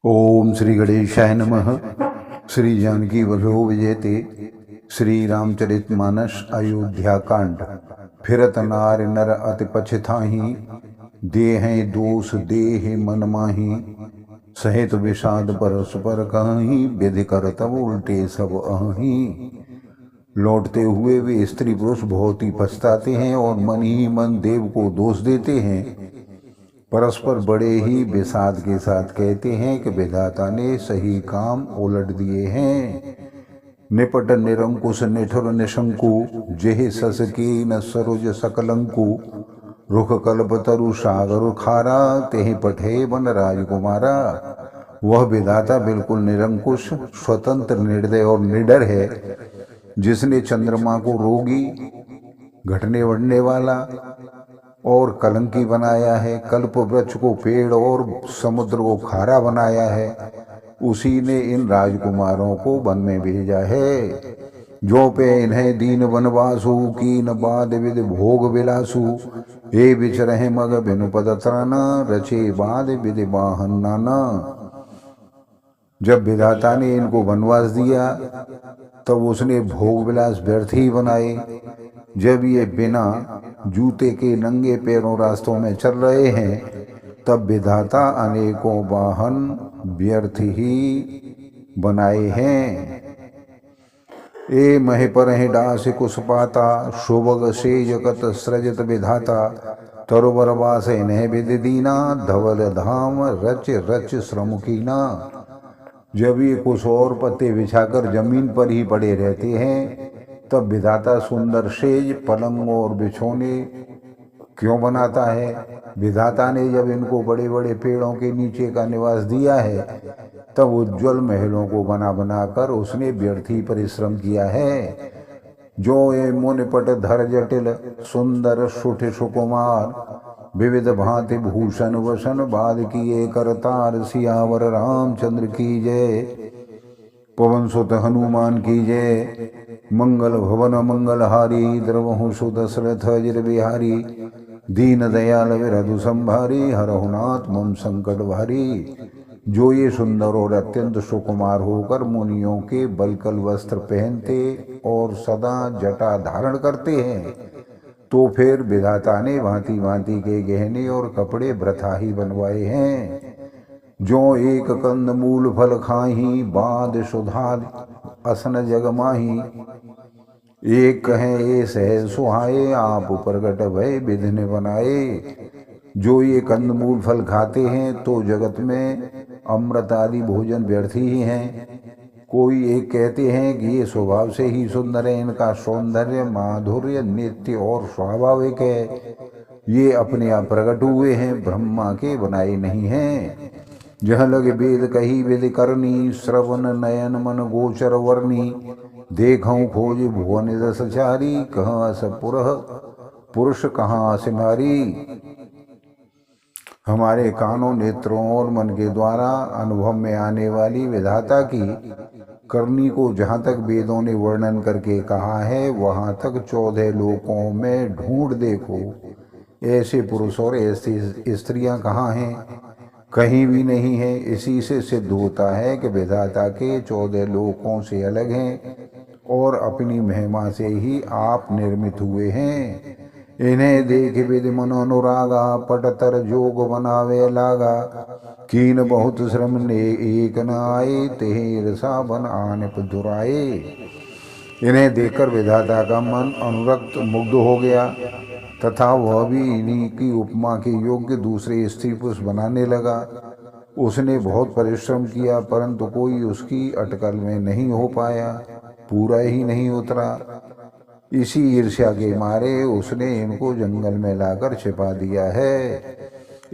ओम श्री गणेशाय नमः। श्री जानकी वल्लभ विजयते। श्री रामचरितमानस अयोध्या कांड। फिरत नार नर अति पछताहि, देहं दोष देह मन माहि। सहित विषाद परस्पर कहि, विधि कर तब उल्टे सब अहि। लौटते हुए वे स्त्री पुरुष बहुत ही पछताते हैं और मन ही मन देव को दोष देते हैं। परस्पर बड़े ही विषाद के साथ कहते हैं कि विधाता ने सही काम उलट दिए हैं। निपट निरंकुश निठुर निशंकु, जेह सस की न सरोज सकलंकु। रुख कल्प तरु सागर खारा, तेहि पठे वन राजकुमारा। वह विधाता बिल्कुल निरंकुश, स्वतंत्र, निर्दय और निडर है, जिसने चंद्रमा को रोगी, घटने बढ़ने वाला और कलंकी बनाया है, कल्प वृक्ष को पेड़ और समुद्र को खारा बनाया है। उसी ने इन राजकुमारों को वन में भेजा है। जो पे इन्हें दीन वनवासु, की न बाद विद भोग विलासु। हे विचरहे मग बिनु पद त्राना, रचे बाद विद वाहन नाना। जब विधाता ने इनको वनवास दिया तब उसने भोग विलास व्यर्थ ही बनाए। जब ये बिना जूते के नंगे पैरों रास्तों में चल रहे हैं तब विधाता अनेकों वाहन व्यर्थ ही बनाए हैं। ए मह पर डास कुसपाता, शोभग से जगत सृजत विधाता। तरुवर वास इन्हें विधि दीना, धवल धाम रच रच श्रम कीना। जब ये कुछ और पत्ते बिछाकर जमीन पर ही पड़े रहते हैं तब विधाता सुंदर सेज, पलंग और बिछौने क्यों बनाता है। विधाता ने जब इनको बड़े बड़े पेड़ों के नीचे का निवास दिया है तब उज्जवल महलों को बना बनाकर उसने व्यर्थी परिश्रम किया है। जो ये मुनिपट धर जटिल, सुंदर सुठ सुकुमार। विविध भांति भूषण वसन, बाद किए करतार। सियावर रामचंद्र की जय, पवन सुत हनुमान की जय। मंगल भवन मंगलहारी, द्रवहु सुदशरथ अजिर बिहारी। दीन दयाल विरधु संभारी, हरहुनाथ मम संकट भारी। जो ये सुंदर और अत्यंत सुकुमार होकर मुनियों के बलकल वस्त्र पहनते और सदा जटा धारण करते हैं, तो फिर विधाता ने भांति भांति के गहने और कपड़े वृथा ही बनवाए हैं। जो एक कंद मूल फल खाही, बाद सुधाद असन जग माही। एक कहें ये सहज सुहाए, आप प्रगट भय विधि ने बनाए। जो ये कंद मूल फल खाते हैं तो जगत में अमृत आदि भोजन व्यर्थ ही हैं। कोई एक कहते हैं कि ये स्वभाव से ही सुंदर है, इनका सौंदर्य माधुर्य नित्य और स्वाभाविक है। ये अपने आप प्रकट हुए हैं, ब्रह्मा के बनाए नहीं हैं। जह लग वेद कही विधि करनी, श्रवण नयन मन गोचर वर्णी। देखऊं खोज भुवन दस चारी, कहाँ स पुरुष कहाँ से नारी। हमारे कानों, नेत्रों और मन के द्वारा अनुभव में आने वाली विधाता की करनी को जहाँ तक वेदों ने वर्णन करके कहा है, वहाँ तक 14 लोकों में ढूंढ देखो, ऐसे पुरुष और ऐसी स्त्रियां कहाँ हैं? कहीं भी नहीं है। इसी से सिद्ध होता है कि विधाता के 14 लोकों से अलग हैं और अपनी महिमा से ही आप निर्मित हुए हैं। इन्हें देख विधि मन अनुरागा, पटतर जोग बनावे लागा। कीन बहुत श्रम ने एक न आए, तेहि रसा बन आनप दुराए। इन्हें देखकर विधाता का मन अनुरक्त मुग्ध हो गया तथा वह भी इन्हीं की उपमा के योग्य दूसरे स्त्री पुरुष बनाने लगा। उसने बहुत परिश्रम किया परंतु कोई उसकी अटकल में नहीं हो पाया, पूरा ही नहीं उतरा। इसी ईर्ष्या के मारे उसने इनको जंगल में लाकर छिपा दिया है।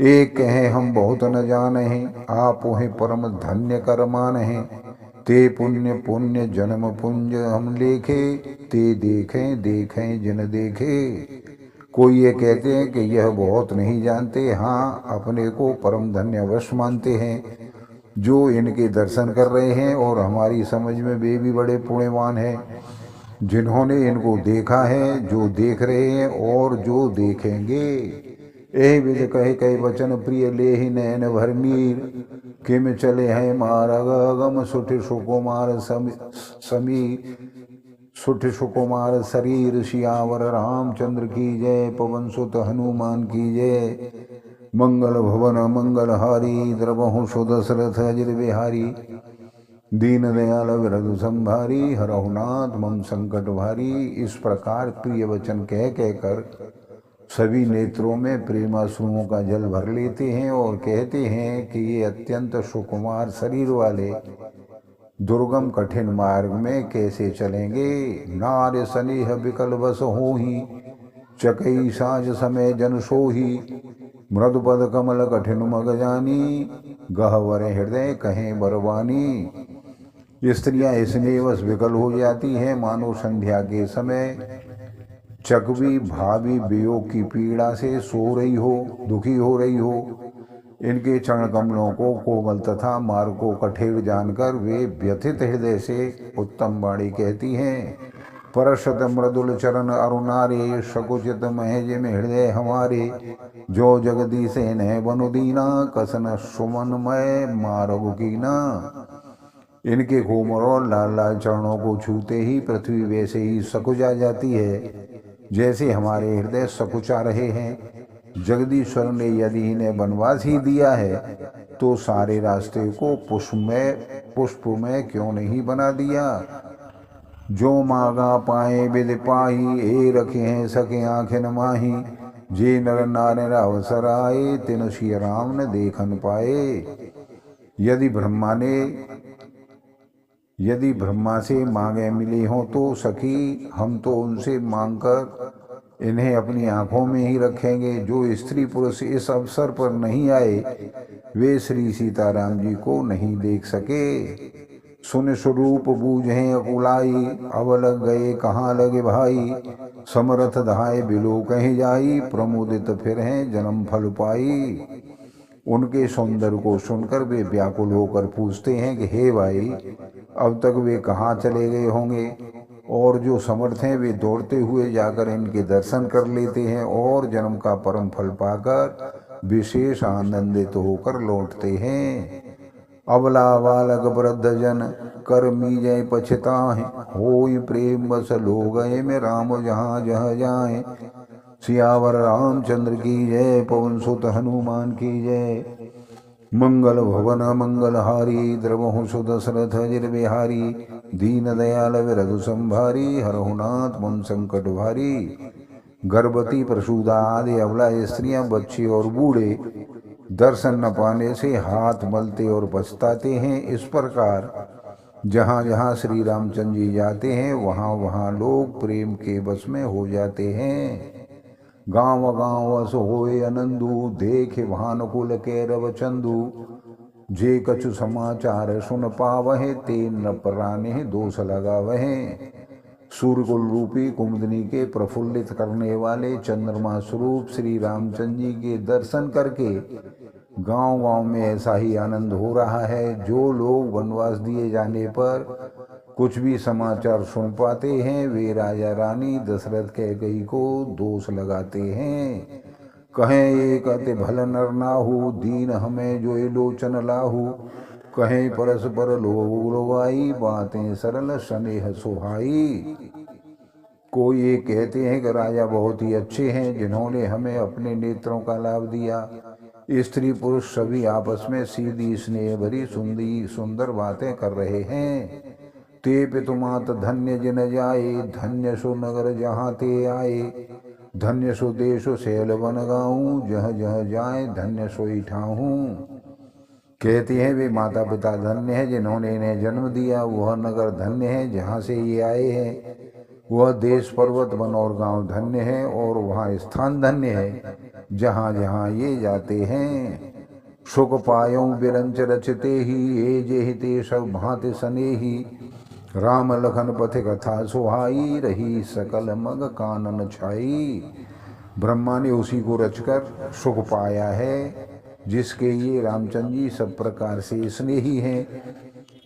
एक कहें हम बहुत न जाने हैं, आप उन्हें परम धन्य कर माने हैं। ते पुण्य पुण्य जन्म पुंज हम लेखे, ते देखें देखें जिन देखे। कोई ये कहते हैं कि यह बहुत नहीं जानते, हाँ अपने को परम धन्य अवश्य मानते हैं। जो इनके दर्शन कर रहे हैं और हमारी समझ में वे भी बड़े पुण्यवान हैं, जिन्होंने इनको देखा है, जो देख रहे हैं और जो देखेंगे। एहि विध कहे कई वचन प्रिय, ले ही नयन भर नीर। किम चले हैं मार्ग गम सुठ सुकुमार समी सुठ सुकुमार शरीर सियावर रामचंद्र की जय। पवन सुत हनुमान की जय। मंगल भवन मंगल हारी द्रवहु सुदशरथ अजिर बिहारी। दीन दयाल विरधु संभारी हरहु नाथ मम संकट भारी। इस प्रकार प्रिय वचन कह कहकर सभी नेत्रों में प्रेमाश्रुओं का जल भर लेते हैं और कहते हैं कि ये अत्यंत सुकुमार शरीर वाले दुर्गम कठिन मार्ग में कैसे चलेंगे। नार्य स्नेह विकल बस हो ही चकई साँझ समय जन सोही। मृदुपद कमल कठिन मग जानी गहवर हृदय कहें बरवानी। स्त्रियां स्नेहवश विकल हो जाती हैं, मानो संध्या के समय चकवी भावी वियोग की पीड़ा से सो रही हो, दुखी हो रही हो। इनके चरण कमलों को कोमल तथा मार्ग को कठिन जानकर वे व्यथित हृदय से उत्तम वाणी कहती हैं। परशत मृदुल चरण अरुणारे सकुचित महज में हृदय हमारे। जो जगदीश न बनुदीना कसन सुमनमय मार्ग कीना। इनके कोमल और लाल लाल चरणों को छूते ही पृथ्वी वैसे ही सकुचा जाती है जैसे हमारे हृदय सकुचा रहे हैं। जगदीश्वर ने यदि इन्हें वनवास ही दिया है तो सारे रास्ते को पुष्पमय क्यों नहीं बना दिया। जो मांगा पाए विद पाही ए रखे हैं सके आँखें माही। जे नर नारे अवसर आए तिन श्री राम ने देखन पाए। यदि ब्रह्मा से मांगे मिली हो तो सखी हम तो उनसे मांगकर इन्हें अपनी आंखों में ही रखेंगे। जो स्त्री पुरुष इस अवसर पर नहीं आए वे श्री सीताराम जी को नहीं देख सके। सुन स्वरूप बूझे अकुलाई अब लग गए कहाँ लगे भाई। समरथ धाय बिलो कहीं जाई प्रमोदित फिर हैं जन्म फल पाई। उनके सौंदर्य को सुनकर वे व्याकुल होकर पूछते हैं कि हे भाई अब तक वे कहाँ चले गए होंगे। और जो समर्थ हैं वे दौड़ते हुए जाकर इनके दर्शन कर लेते हैं और जन्म का परम फल पाकर विशेष आनंदित होकर लौटते हैं। अबला बालक वृद्ध जन कर मीजय पछताहे होई प्रेम बस लो गए में राम जहाँ जहाँ जाए। सियावर रामचंद्र की जय। पवन सुत हनुमान की जय। मंगल भवन मंगल हारी द्रवहु सुदशरथ अजिर बिहारी। दीन दयाल विरधु संभारी हरहु नाथ मम संकट भारी। गर्भवती प्रसूदा आदि अबला स्त्रियां बच्चे और बूढ़े दर्शन न पाने से हाथ मलते और पछताते हैं। इस प्रकार जहाँ जहाँ श्री रामचंद्र जी जाते हैं वहाँ वहाँ लोग प्रेम के वश में हो जाते हैं। गाँव गाँव वस होए अनंदु देखे भानुकुल के रव चंदु। जे कछु समाचार सुन पावहे ते न प्राणे दोष लगावहे। सूर्यकुल रूपी कुमुदनी के प्रफुल्लित करने वाले चंद्रमा स्वरूप श्री रामचंद्र जी के दर्शन करके गांव गांव में ऐसा ही आनंद हो रहा है। जो लोग वनवास दिए जाने पर कुछ भी समाचार सुन पाते हैं वे राजा रानी दशरथ कैकेयी को दोष लगाते हैं। कहें एक अति भल नर नाहु दीन हमें जो लोचन लाहू। कहें परस्पर लोग लोवाई बातें सरल स्नेह सुहाई। कोई ये कहते हैं कि राजा बहुत ही अच्छे हैं जिन्होंने हमें अपने नेत्रों का लाभ दिया। स्त्री पुरुष सभी आपस में सीधी स्नेह भरी सुंदर बातें कर रहे हैं। ते पितुमात धन्य जिन जाए धन्य सो नगर जहाँ ते आए। धन्य सो देश शैल बन गाऊँ जह जह जाए धन्य सोई ठाहूँ। कहते हैं वे माता पिता धन्य है जिन्होंने इन्हें जन्म दिया। वह नगर धन्य है जहाँ से ये आए हैं। वह देश पर्वत वन और गांव धन्य है और वहाँ स्थान धन्य है जहाँ जहाँ ये जाते हैं। सुख पायों बिरंच रचते ही ये जेहिते सब भांति सनेही। राम लखन पथ कथा सुहाई रही सकल मग कानन छाई। ब्रह्मा ने उसी को रचकर सुख पाया है जिसके ये रामचंद्र जी सब प्रकार से स्नेही हैं।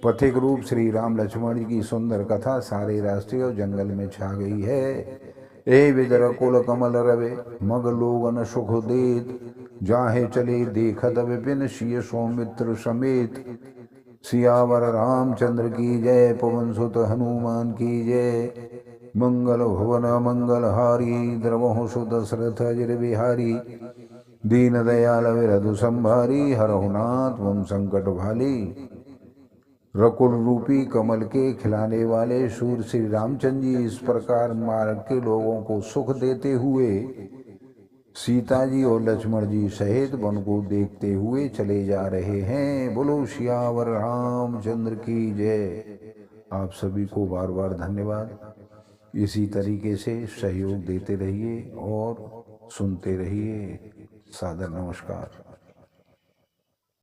पथिक रूप श्री राम लक्ष्मण जी की सुंदर कथा सारे रास्ते और जंगल में छा गई है। ए विदर कुल कमल रवे मग लोगन सुख देत जाहे चले देखत विपिन सिय सौमित्र समेत। सियावर रामचंद्र की जय, पवन सुत हनुमान की जय। मंगल भवन मंगल हारी, द्रवहु सुदशरथ अजर बिहारी। दीन दयाल विरधु संभारी, हरहु नाथ मम संकट भाली। रकुल रूपी कमल के खिलाने वाले सूर श्री रामचंद्र जी इस प्रकार मार्ग के लोगों को सुख देते हुए सीता जी और लक्ष्मण जी सहित वन को देखते हुए चले जा रहे हैं। बोलो सियावर रामचंद्र की जय। आप सभी को बार बार धन्यवाद। इसी तरीके से सहयोग देते रहिए और सुनते रहिए। सादर नमस्कार।